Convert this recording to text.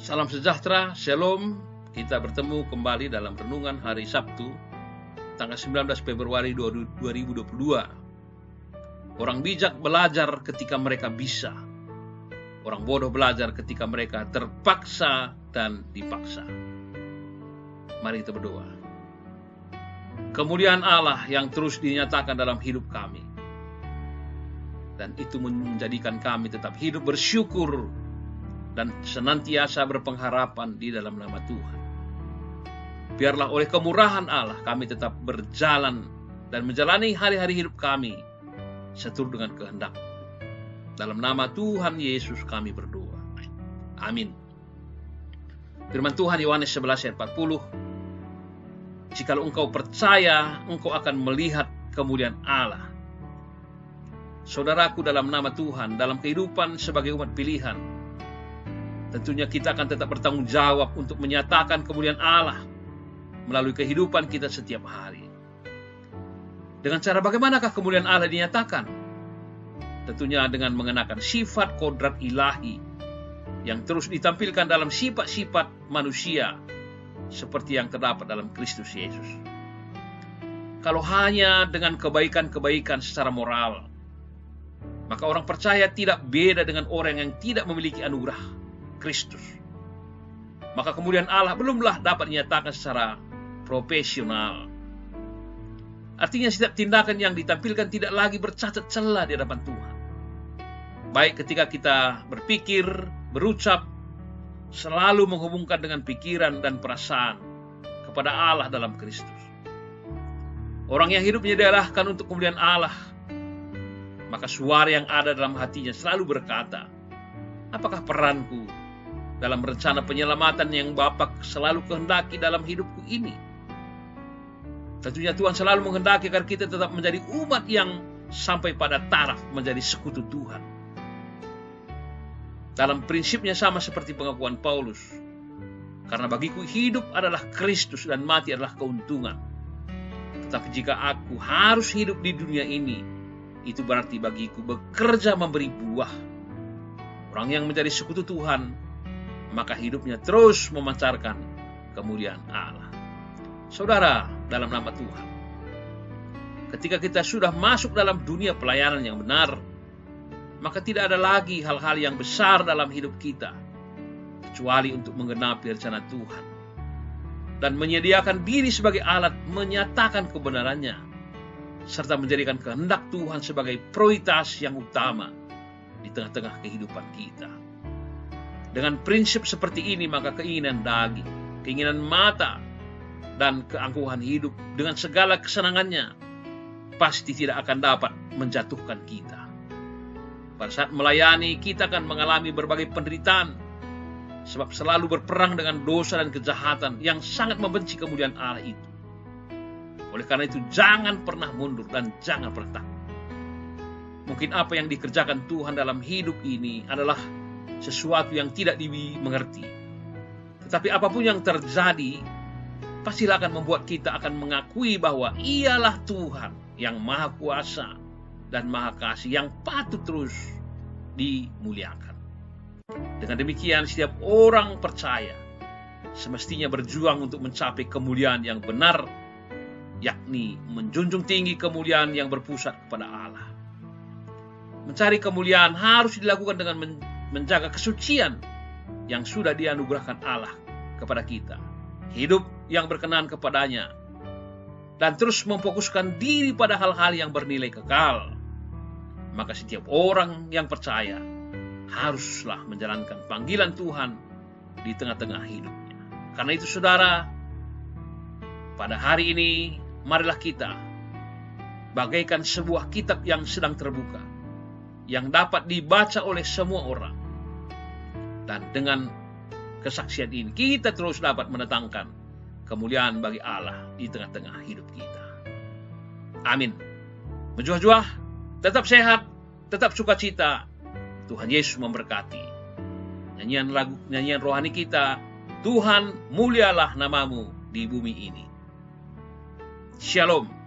Salam sejahtera, Shalom. Kita bertemu kembali dalam renungan hari Sabtu, tanggal 19 Februari 2022. Orang bijak belajar ketika mereka bisa. Orang bodoh belajar ketika mereka terpaksa dan dipaksa. Mari kita berdoa. Kemuliaan Allah yang terus dinyatakan dalam hidup kami. Dan itu menjadikan kami tetap hidup bersyukur dan senantiasa berpengharapan di dalam nama Tuhan. Biarlah oleh kemurahan Allah kami tetap berjalan dan menjalani hari-hari hidup kami seturut dengan kehendak. Dalam nama Tuhan Yesus kami berdoa. Amin. Firman Tuhan Yohanes 11 ayat 40. Jikalau engkau percaya, engkau akan melihat kemuliaan Allah. Saudaraku, dalam nama Tuhan, dalam kehidupan sebagai umat pilihan, tentunya kita akan tetap bertanggung jawab untuk menyatakan kemuliaan Allah melalui kehidupan kita setiap hari. Dengan cara bagaimanakah kemuliaan Allah dinyatakan? Tentunya dengan mengenakan sifat kodrat ilahi yang terus ditampilkan dalam sifat-sifat manusia seperti yang terdapat dalam Kristus Yesus. Kalau hanya dengan kebaikan-kebaikan secara moral, maka orang percaya tidak beda dengan orang yang tidak memiliki anugerah Kristus. Maka kemuliaan Allah belumlah dapat dinyatakan secara profesional. Artinya setiap tindakan yang ditampilkan tidak lagi bercacat celah di hadapan Tuhan. Baik ketika kita berpikir, berucap, selalu menghubungkan dengan pikiran dan perasaan kepada Allah dalam Kristus. Orang yang hidupnya diarahkan untuk kemuliaan Allah, maka suara yang ada dalam hatinya selalu berkata, apakah peranku dalam rencana penyelamatan yang Bapa selalu kehendaki dalam hidupku ini? Tentunya Tuhan selalu menghendaki agar kita tetap menjadi umat yang sampai pada taraf menjadi sekutu Tuhan. Dalam prinsipnya sama seperti pengakuan Paulus. Karena bagiku hidup adalah Kristus dan mati adalah keuntungan. Tetapi jika aku harus hidup di dunia ini, itu berarti bagiku bekerja memberi buah. Orang yang menjadi sekutu Tuhan, maka hidupnya terus memancarkan kemuliaan Allah. Saudara, dalam nama Tuhan, ketika kita sudah masuk dalam dunia pelayanan yang benar, maka tidak ada lagi hal-hal yang besar dalam hidup kita, kecuali untuk menggenapi rencana Tuhan, dan menyediakan diri sebagai alat menyatakan kebenarannya, serta menjadikan kehendak Tuhan sebagai prioritas yang utama di tengah-tengah kehidupan kita. Dengan prinsip seperti ini, maka keinginan daging, keinginan mata, dan keangkuhan hidup dengan segala kesenangannya pasti tidak akan dapat menjatuhkan kita. Pada saat melayani, kita akan mengalami berbagai penderitaan, sebab selalu berperang dengan dosa dan kejahatan yang sangat membenci kemuliaan Allah itu. Oleh karena itu, jangan pernah mundur dan jangan pernah takut. Mungkin apa yang dikerjakan Tuhan dalam hidup ini adalah sesuatu yang tidak dimengerti. Tetapi apapun yang terjadi, pastilah akan membuat kita akan mengakui bahwa Ialah Tuhan yang Maha Kuasa dan Maha Kasih yang patut terus dimuliakan. Dengan demikian, setiap orang percaya semestinya berjuang untuk mencapai kemuliaan yang benar, yakni menjunjung tinggi kemuliaan yang berpusat kepada Allah. Mencari kemuliaan harus dilakukan dengan menjaga kesucian yang sudah dianugerahkan Allah kepada kita, hidup yang berkenan kepadanya, dan terus memfokuskan diri pada hal-hal yang bernilai kekal. Maka setiap orang yang percaya haruslah menjalankan panggilan Tuhan di tengah-tengah hidupnya. Karena itu, saudara, pada hari ini marilah kita bagaikan sebuah kitab yang sedang terbuka, yang dapat dibaca oleh semua orang. Dan dengan kesaksian ini, kita terus dapat mendatangkan kemuliaan bagi Allah di tengah-tengah hidup kita. Amin. Menjuah-juah, tetap sehat, tetap sukacita. Tuhan Yesus memberkati. Nyanyian rohani kita, Tuhan mulialah namamu di bumi ini. Shalom.